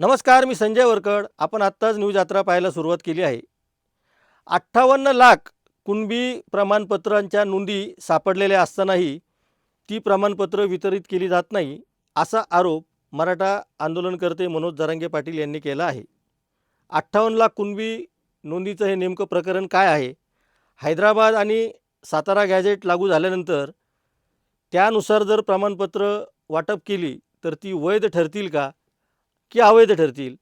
नमस्कार, मी संजय वरकड. आपण आत्ताच न्यूज यात्रा पाहायला सुरुवात केली आहे. 58 लाख कुणबी प्रमाणपत्रांच्या नोंदी सापडलेल्या असतानाही ती प्रमाणपत्र वितरित केली जात नाही, असा आरोप मराठा आंदोलनकर्ते मनोज जरांगे पाटील यांनी केला आहे. 58 लाख कुणबी नोंदीचं हे नेमकं प्रकरण काय आहे? हैदराबाद आणि सातारा गॅझेट लागू झाल्यानंतर त्यानुसार जर प्रमाणपत्र वाटप केली तर ती वैध ठरतील का की अवैध ठरतील?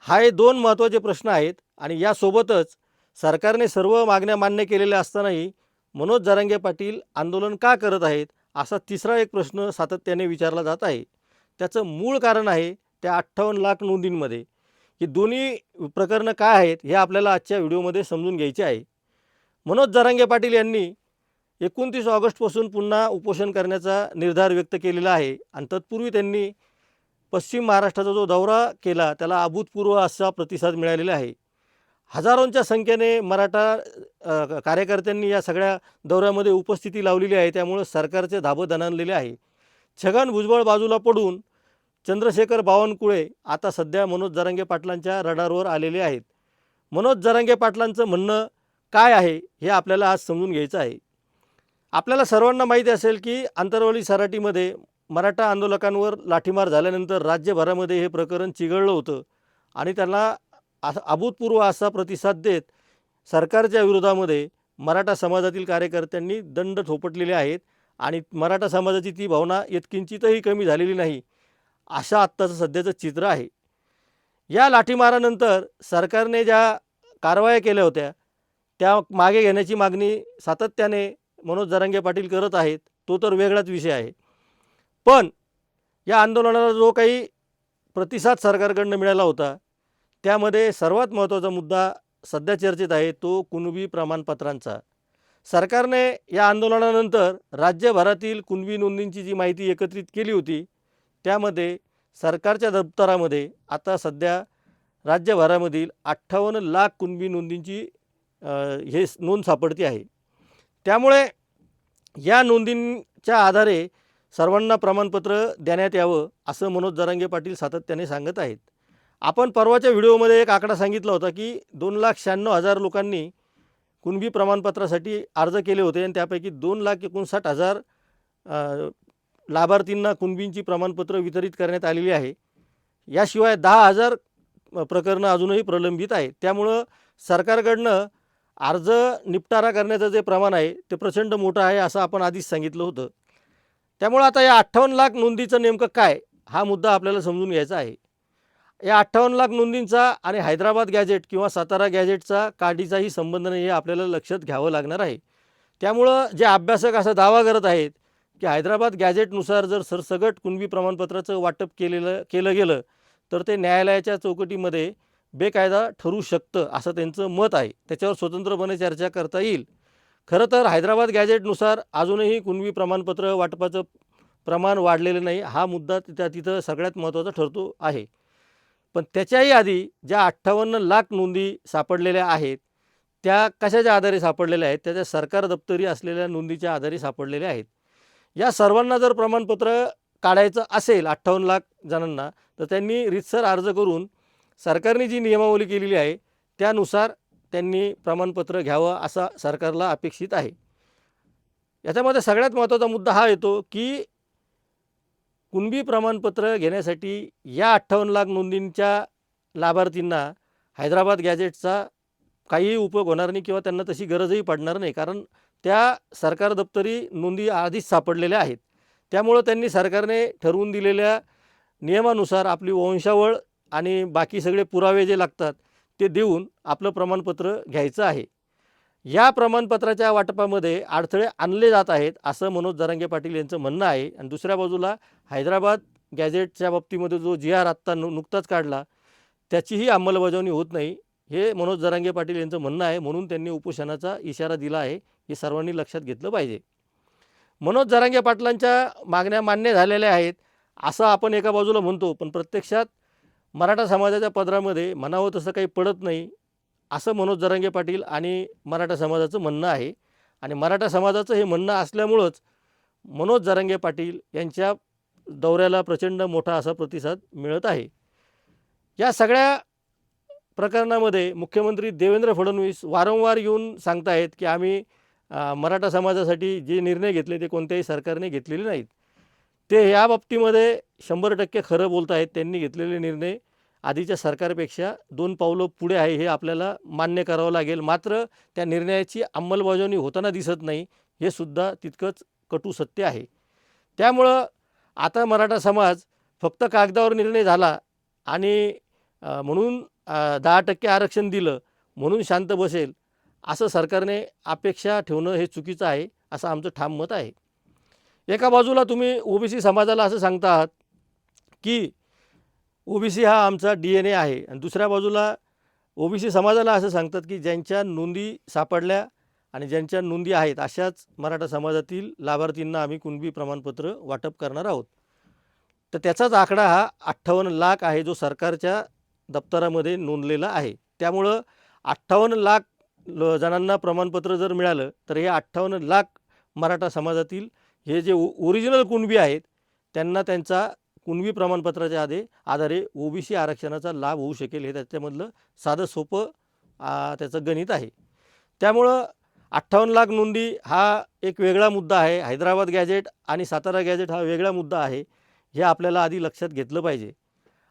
हा हे 2 महत्त्वाचे प्रश्न आहेत. आणि यासोबतच सरकारने सर्व मागण्या मान्य केलेल्या असतानाही मनोज जरांगे पाटील आंदोलन का करत आहेत, असा तिसरा एक प्रश्न सातत्याने विचारला जात आहे. त्याचं मूळ कारण आहे त्या 58 लाख नोंदींमध्ये. ही दोन्ही प्रकरणं काय आहेत हे आपल्याला आजच्या व्हिडिओमध्ये समजून घ्यायचे आहे. मनोज जरांगे पाटील यांनी 29 ऑगस्टपासून पुन्हा उपोषण करण्याचा निर्धार व्यक्त केलेला आहे आणि तत्पूर्वी त्यांनी पश्चिम महाराष्ट्राचा जो दौरा केला त्याला अभूतपूर्व असा प्रतिसाद मिळालेला आहे. हजारोंच्या संख्येने मराठा कार्यकर्त्यांनी या सगळ्या दौऱ्यामध्ये उपस्थिती लावलेली आहे. त्यामुळे सरकारचे धाबं दणाणलेले आहे. छगन भुजबळ बाजूला पडून चंद्रशेखर बावनकुळे आता सध्या मनोज जरांगे पाटलांच्या रडारवर आलेले आहेत. मनोज जरांगे पाटलांचं म्हणणं काय आहे हे आपल्याला आज समजून घ्यायचं आहे. आपल्याला सर्वांना माहिती असेल की आंतरवली सराटीमध्ये मराठा आंदोलकांवर लाठीमार झाल्यानंतर राज्यभरामध्ये हे प्रकरण चिघळलं होतं आणि त्यांना अभूतपूर्व असा प्रतिसाद देत सरकारच्या विरोधामध्ये मराठा समाजातील कार्यकर्त्यांनी दंड थोपटलेले आहेत आणि मराठा समाजाची ती भावना यत्किंचितही कमी झालेली नाही, अशा आत्ताचं सध्याचं चित्र आहे. या लाठीमारानंतर सरकारने ज्या कारवाया केल्या होत्या त्या मागे घेण्याची मागणी सातत्याने मनोज जरांगे पाटील करत आहेत. तो तर वेगळाच विषय आहे. पण या आंदोलनाला जो काही प्रतिसाद सरकारकडून मिळाला होता त्यामध्ये सर्वात महत्त्वाचा मुद्दा सध्या चर्चेत आहे तो कुणबी प्रमाणपत्रांचा. सरकारने या आंदोलनानंतर राज्यभरातील कुणबी नोंदींची जी माहिती एकत्रित केली होती त्यामध्ये सरकारच्या दप्तरामध्ये आता सध्या राज्यभरामधील 58 लाख कुणबी नोंदींची हे नोंद सापडती आहे. त्यामुळे या नोंदींच्या आधारे सर्वांना प्रमाणपत्र देण्यात यावं असं मनोज जरांगे पाटील सातत्याने सांगत आहेत. आपण परवाच्या व्हिडिओमध्ये एक आकडा सांगितला होता की 2,96,000 लोकांनी कुणबी प्रमाणपत्रासाठी अर्ज केले होते आणि त्यापैकी 2,59,000 लाभार्थींना कुणबींची प्रमाणपत्र वितरित करण्यात आलेली आहे. याशिवाय 10,000 प्रकरणं अजूनही प्रलंबित आहेत. त्यामुळं सरकारकडनं अर्ज निपटारा करण्याचं जे प्रमाण आहे ते प्रचंड मोठं आहे असं आपण आधीच सांगितलं होतं. त्यामुळं आता या 58 लाख नोंदीचं नेमकं काय हा मुद्दा आपल्याला समजून घ्यायचा आहे. या 58 लाख नोंदींचा आणि हैदराबाद गॅझेट किंवा सातारा गॅझेटचा काडीचाही संबंध नाही हे आपल्याला लक्षात घ्यावं लागणार आहे. त्यामुळं जे अभ्यासक असा दावा करत आहेत की हैदराबाद गॅझेटनुसार जर सरसगट कुणबी प्रमाणपत्राचं वाटप केलं गेलं तर ते न्यायालयाच्या चौकटीमध्ये बेकायदा ठरू शकतं असं त्यांचं मत आहे. त्याच्यावर स्वतंत्रपणे चर्चा करता येईल. खरं तर हैदराबाद गॅझेटनुसार अजूनही कुणबी प्रमाणपत्र वाटपाचं प्रमाण वाढलेलं नाही हा मुद्दा तिथं सगळ्यात महत्त्वाचा ठरतो आहे. पण त्याच्याही आधी ज्या 58 लाख नोंदी सापडलेल्या आहेत त्या कशाच्या आधारे सापडलेल्या आहेत? त्याच्या सरकार दप्तरी असलेल्या नोंदीच्या आधारे सापडलेल्या आहेत. या सर्वांना जर प्रमाणपत्र काढायचं असेल 58 लाख जणांना तर त्यांनी रीतसर अर्ज करून सरकारने जी नियमावली केलेली आहे त्यानुसार त्यांनी प्रमाणपत्र घ्यावं असा सरकारला अपेक्षित आहे. याच्यामध्ये सगळ्यात महत्त्वाचा मुद्दा हा येतो की कुणबी प्रमाणपत्र घेण्यासाठी या 58 लाख नोंदींच्या लाभार्थींना हैदराबाद गॅझेटचा काहीही उपयोग होणार नाही किंवा त्यांना तशी गरजही पडणार नाही, कारण त्या सरकार दप्तरी नोंदी आधीच सापडलेल्या आहेत. त्यामुळं त्यांनी सरकारने ठरवून दिलेल्या नियमानुसार आपली वंशावळ आणि बाकी सगळे पुरावे जे लागतात ते देऊन आपलं प्रमाणपत्र घ्यायचं आहे. या प्रमाणपत्राच्या वाटपामध्ये अडथळे आणले जात आहेत असं मनोज जरांगे पाटील यांचं म्हणणं आहे. आणि दुसऱ्या बाजूला हैदराबाद गॅझेटच्या बाबतीमध्ये जो जी आर आत्ता नुकताच काढला त्याचीही अंमलबजावणी होत नाही हे मनोज जरांगे पाटील यांचं म्हणणं आहे. म्हणून त्यांनी उपोषणाचा इशारा दिला आहे. हे सर्वांनी लक्षात घेतलं पाहिजे. मनोज जरांगे पाटलांच्या मागण्या मान्य झालेल्या आहेत असं आपण एका बाजूला म्हणतो, पण प्रत्यक्षात मराठा समाजाच्या पदरामध्ये म्हणावं तसं काही पडत नाही असं मनोज जरांगे पाटील आणि मराठा समाजाचं म्हणणं आहे. आणि मराठा समाजाचं हे म्हणणं असल्यामुळंच मनोज जरांगे पाटील यांच्या दौऱ्याला प्रचंड मोठा असा प्रतिसाद मिळत आहे. या सगळ्या प्रकरणामध्ये मुख्यमंत्री देवेंद्र फडणवीस वारंवार येऊन सांगतायत की आम्ही मराठा समाजासाठी जे निर्णय घेतले ते कोणत्याही सरकारने घेतलेले नाहीत. ते या बाबतीमध्ये 100% खरं बोलत आहेत. त्यांनी घेतलेले निर्णय आधीच्या सरकारपेक्षा 2 पावलं पुढे आहे, हे आपल्याला मान्य करावं लागेल. मात्र त्या निर्णयाची अंमलबजावणी होताना दिसत नाही, हे सुद्धा तितकंच कटू सत्य आहे. त्यामुळं आता मराठा समाज फक्त कागदावर निर्णय झाला आणि म्हणून 10% आरक्षण दिलं म्हणून शांत बसेल, असं सरकारने अपेक्षा ठेवणं हे चुकीचं आहे, असं आमचं ठाम मत आहे. एका बाजूला तुम्ही ओबीसी समाजाला असं सांगता आहात की ओबीसी हा आमचा DNA आहे आणि दुसऱ्या बाजूला ओबीसी समाजाला असं सांगतात की ज्यांच्या नोंदी सापडल्या आणि ज्यांच्या नोंदी आहेत अशाच मराठा समाजातील लाभार्थींना आम्ही कुणबी प्रमाणपत्र वाटप करणार आहोत. तर त्याचाच आकडा हा 58 लाख आहे, जो सरकारच्या दप्तरामध्ये नोंदलेला आहे. त्यामुळं 58 लाख जणांना प्रमाणपत्र जर मिळालं तर हे 58 लाख मराठा समाजातील हे जे ओरिजिनल कुणबी आहेत त्यांना त्यांचा कुणबी प्रमाणपत्राच्या आधारे ओबीसी आरक्षणाचा लाभ होऊ शकेल, हे त्याच्यामधलं साधं सोपं त्याचं गणित आहे. त्यामुळं 58 लाख नोंदी हा एक वेगळा मुद्दा आहे. हैदराबाद गॅजेट आणि सातारा गॅजेट हा वेगळा मुद्दा आहे, हे आपल्याला आधी लक्षात घेतलं पाहिजे.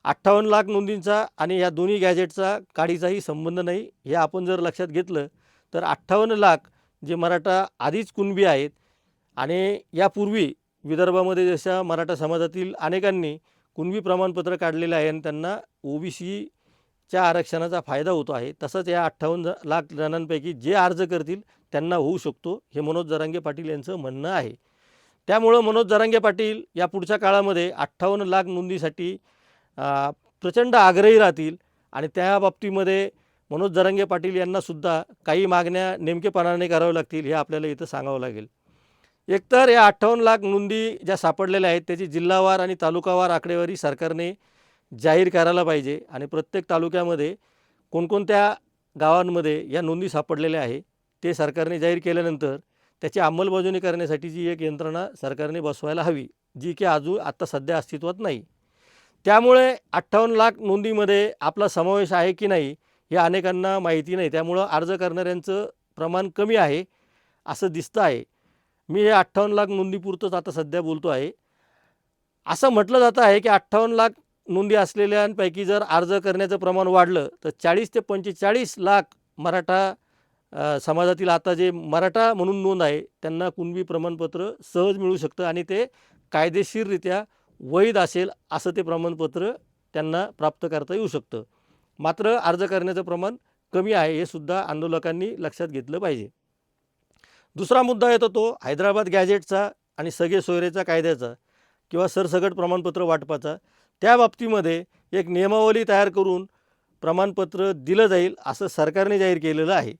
58 लाख नोंदींचा आणि या दोन्ही गॅजेटचा काडीचाही संबंध नाही, हे आपण जर लक्षात घेतलं तर 58 लाख जे मराठा आधीच कुणबी आहेत आणि यापूर्वी विदर्भामध्ये जशा मराठा समाजातील अनेकांनी कुणबी प्रमाणपत्र काढलेले आहे आणि त्यांना ओबीसीच्या आरक्षणाचा फायदा होतो आहे, तसंच या 58 लाख जणांपैकी जे अर्ज करतील त्यांना होऊ शकतो, हे मनोज जरांगे पाटील यांचं म्हणणं आहे. त्यामुळं मनोज जरांगे पाटील या पुढच्या काळामध्ये 58 लाख नोंदीसाठी प्रचंड आग्रही राहतील आणि त्या बाबतीमध्ये मनोज जरांगे पाटील यांनासुद्धा काही मागण्या नेमकेपणाने कराव्या लागतील, हे आपल्याला इथं सांगावं लागेल. एकतर या 58 लाख नोंदी ज्या सापडलेल्या आहेत त्याची जिल्हावार आणि तालुकावार आकडेवारी सरकारने जाहीर करायला पाहिजे आणि प्रत्येक तालुक्यामध्ये कोणकोणत्या गावांमध्ये या नोंदी सापडलेल्या आहे ते सरकारने जाहीर केल्यानंतर त्याची अंमलबजावणी करण्यासाठीची एक यंत्रणा सरकारने बसवायला हवी, जी की आत्ता सध्या अस्तित्वात नाही. त्यामुळे 58 लाख नोंदीमध्ये आपला समावेश आहे की नाही हे अनेकांना माहिती नाही. त्यामुळं अर्ज करणाऱ्यांचं प्रमाण कमी आहे असं दिसतं आहे. मी हे 58 लाख नोंदीपुरतंच आता सध्या बोलतो आहे. असं म्हटलं जातं आहे की 58 लाख नोंदी असलेल्यांपैकी जर अर्ज करण्याचं प्रमाण वाढलं तर 40 ते 45 लाख मराठा समाजातील आता जे मराठा म्हणून नोंद आहे त्यांना कुणबी प्रमाणपत्र सहज मिळू शकतं आणि ते कायदेशीररित्या वैध असेल असं ते प्रमाणपत्र त्यांना प्राप्त करता येऊ शकतं. मात्र अर्ज करण्याचं प्रमाण कमी आहे, हे सुद्धा आंदोलकांनी लक्षात घेतलं पाहिजे. दुसरा मुद्दा येतो तो हैदराबाद गॅजेटचा आणि सगळे सोयरेचा कायद्याचा किंवा सरसकट प्रमाणपत्र वाटपाचा. त्या बाबतीमध्ये एक नियमावली तयार करून प्रमाणपत्र दिलं जाईल असं सरकारने जाहीर केलेलं आहे.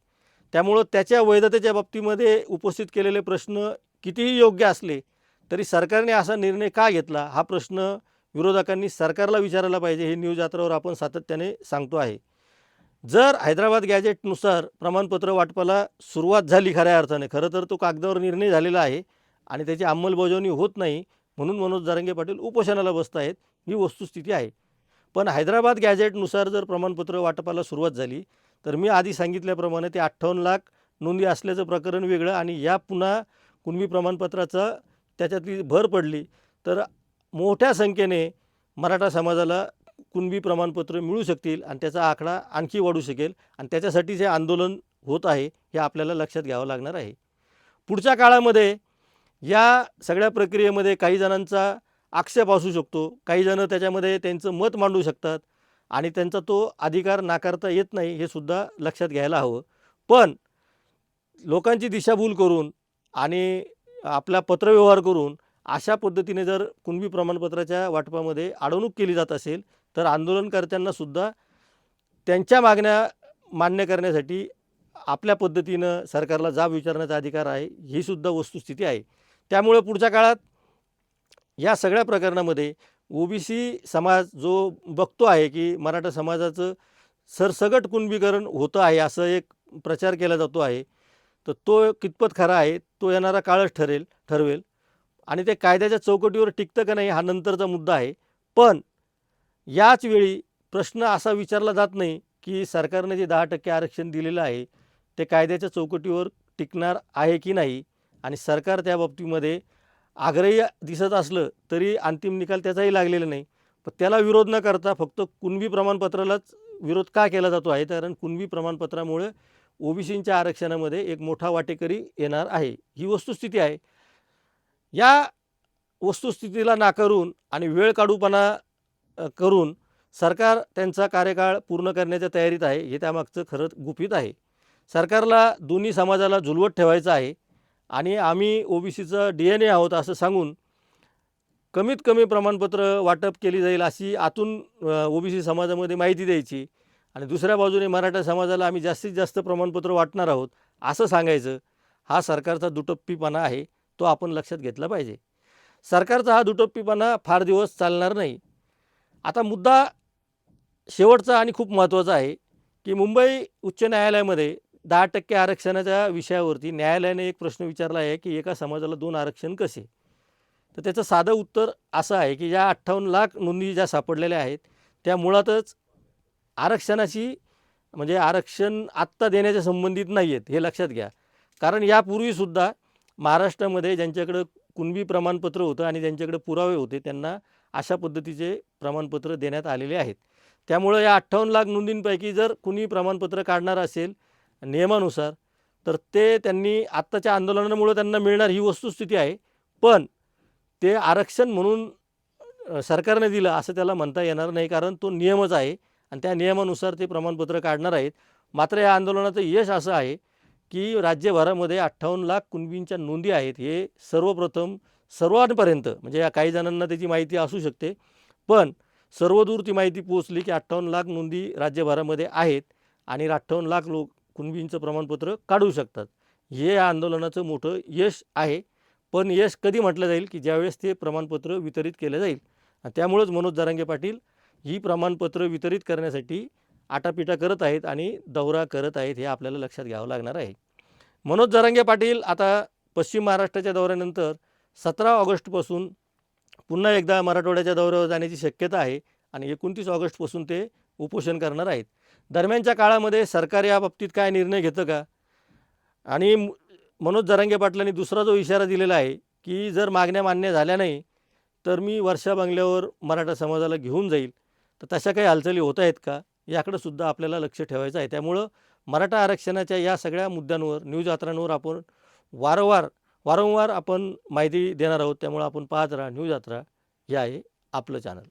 त्यामुळं त्याच्या वैधतेच्या बाबतीमध्ये उपस्थित केलेले प्रश्न कितीही योग्य असले तरी सरकारने असा निर्णय का घेतला हा प्रश्न विरोधकांनी सरकारला विचारायला पाहिजे, हे न्यूज यात्रावर आपण सातत्याने सांगतो आहे. जर हैदराबाद गॅजेटनुसार प्रमाणपत्र वाटपाला सुरुवात झाली खऱ्या अर्थाने, खरं तर तो कागदावर निर्णय झालेला आहे आणि त्याची अंमलबजावणी होत नाही म्हणून मनोज जरांगे पाटील उपोषणाला बसत आहेत, ही वस्तुस्थिती आहे. पण हैदराबाद गॅजेटनुसार जर प्रमाणपत्र वाटपाला सुरुवात झाली तर मी आधी सांगितल्याप्रमाणे ते 58 लाख नोंदी असल्याचं प्रकरण वेगळं आणि या पुन्हा कुणबी प्रमाणपत्राचा त्याच्यातली भर पडली तर मोठ्या संख्येने मराठा समाजाला कुणबी प्रमाणपत्र मिळू शकतील आणि त्याचा आकडा आणखी वाढू शकेल आणि त्याच्यासाठी जे आंदोलन होत आहे हे आपल्याला लक्षात घ्यावं लागणार आहे. पुढच्या काळामध्ये या सगळ्या प्रक्रियेमध्ये काही जणांचा आक्षेप असू शकतो, काही जण त्याच्यामध्ये त्यांचं मत मांडू शकतात आणि त्यांचा तो अधिकार नाकारता येत नाही, हे सुद्धा लक्षात घ्यायला हवं. पण लोकांची दिशाभूल करून आणि आपला पत्रव्यवहार करून अशा पद्धतीने जर कुणबी प्रमाणपत्राच्या वाटपामध्ये अडवणूक केली जात असेल तर आंदोलनकर्त्यांनासुद्धा त्यांच्या मागण्या मान्य करण्यासाठी आपल्या पद्धतीनं सरकारला जाब विचारण्याचा अधिकार आहे, ही सुद्धा वस्तुस्थिती आहे. त्यामुळे पुढच्या काळात या सगळ्या प्रकरणामध्ये ओबीसी समाज जो बघतो आहे की मराठा समाजाचं सरसगट कुणबीकरण होतं आहे असं एक प्रचार केला जातो आहे, तर तो कितपत खरा आहे तो येणारा काळच ठरवेल आणि ते कायद्याच्या चौकटीवर टिकतं का नाही हा नंतरचा मुद्दा आहे. पण याच वेळी प्रश्न असा विचारला जात नाही की सरकारने जे 10% आरक्षण दिलेलं आहे ते कायद्याच्या चौकटीवर टिकणार आहे की नाही, आणि सरकार त्या बाबतीमध्ये आग्रही दिसत असलं तरी अंतिम निकाल त्याचाही लागलेला नाही. पण त्याला विरोध न करता फक्त कुणबी प्रमाणपत्रालाच विरोध का केला जातो आहे, कारण कुणबी प्रमाणपत्रामुळे ओबीसींच्या आरक्षणामध्ये एक मोठा वाटेकरी येणार आहे, ही वस्तुस्थिती आहे. या वस्तुस्थितीला नाकारून आणि वेळ काढूपणा करून सरकार त्यांचा कार्यकाळ पूर्ण करण्याच्या तयारीत आहे, हे त्यामागचं खरं गुपित आहे. सरकारला दोन्ही समाजाला झुलवत ठेवायचं आहे आणि आम्ही ओबीसीचं DNA आहोत असं सांगून कमीत कमी प्रमाणपत्र वाटप केली जाईल अशी आतून ओबीसी समाजामध्ये माहिती द्यायची, आणि दुसऱ्या बाजूने मराठा समाजाला आम्ही जास्तीत जास्त प्रमाणपत्र वाटणार आहोत असं सांगायचं. हा सरकारचा दुटप्पीपणा आहे, तो आपण लक्षात घेतला पाहिजे. सरकारचा हा दुटप्पीपणा फार दिवस चालणार नाही. आता मुद्दा शेवटचा आणि खूप महत्त्वाचा आहे की मुंबई उच्च न्यायालयामध्ये 10% आरक्षणाच्या विषयावरती न्यायालयाने एक प्रश्न विचारला आहे की एका समाजाला 2 आरक्षण कसे. तर त्याचं साधं उत्तर असं आहे की या 58 लाख नोंदी ज्या सापडलेल्या आहेत त्या मुळातच आरक्षणाशी, म्हणजे आरक्षण आत्ता देण्याच्या संबंधित नाही आहेत, हे लक्षात घ्या. कारण यापूर्वीसुद्धा महाराष्ट्रामध्ये ज्यांच्याकडं कुणबी प्रमाणपत्र होतं आणि ज्यांच्याकडे पुरावे होते त्यांना अशा पद्धतीचे प्रमाणपत्र देण्यात आलेले आहेत. त्यामुळं या 58 लाख नोंदींपैकी जर कुणी प्रमाणपत्र काढणार असेल नियमानुसार तर ते त्यांनी आत्ताच्या आंदोलनामुळे त्यांना मिळणार ही वस्तुस्थिती आहे. पण ते आरक्षण म्हणून सरकारने दिलं असं त्याला म्हणता येणार नाही, कारण तो नियमच आहे आणि त्या नियमानुसार ते प्रमाणपत्र काढणार आहेत. मात्र या आंदोलनाचं यश असं आहे की राज्यभरामध्ये 58 लाख कुणबींच्या नोंदी आहेत. हे सर्वप्रथम सर्वांपर्यंत, म्हणजे या काही जणांना त्याची माहिती असू शकते, पण सर्वदूर ती माहिती पोहोचली की 58 लाख नोंदी राज्यभरामध्ये आहेत आणि 58 लाख लोक कुणबींचं प्रमाणपत्र काढू शकतात. हे या आंदोलनाचं मोठं यश आहे. पण यश कधी म्हटलं जाईल की ज्यावेळेस ते प्रमाणपत्र वितरित केलं जाईल. आणि त्यामुळंच मनोज जरांगे पाटील ही प्रमाणपत्र वितरित करण्यासाठी आटापिटा करत आहेत आणि दौरा करत आहेत, हे आपल्याला लक्षात घ्यावं लागणार आहे. मनोज जरांगे पाटील आता पश्चिम महाराष्ट्राच्या दौऱ्यानंतर 17 ऑगस्टपासून पुन्हा एकदा मराठवाड्याच्या दौऱ्यावर जाण्याची शक्यता आहे आणि 29 ऑगस्टपासून ते उपोषण करणार आहेत. दरम्यानच्या काळामध्ये सरकार या बाबतीत काय निर्णय घेतं का? आणि मनोज जरांगे पाटलांनी दुसरा जो इशारा दिलेला आहे की जर मागण्या मान्य झाल्या नाही तर मी वर्षा बंगल्यावर मराठा समाजाला घेऊन जाईल, तर तशा काही हालचाली होत आहेत का, याकडे सुद्धा आपल्याला लक्ष ठेवायचं आहे. त्यामुळं मराठा आरक्षणाच्या या सगळ्या मुद्द्यांवर न्यूज यात्रांवर आपण वारंवार आपण माहिती देणार आहोत. त्यामुळे आपण पाहत राहा न्यूज यात्रा, हे आहे आपलं चॅनल.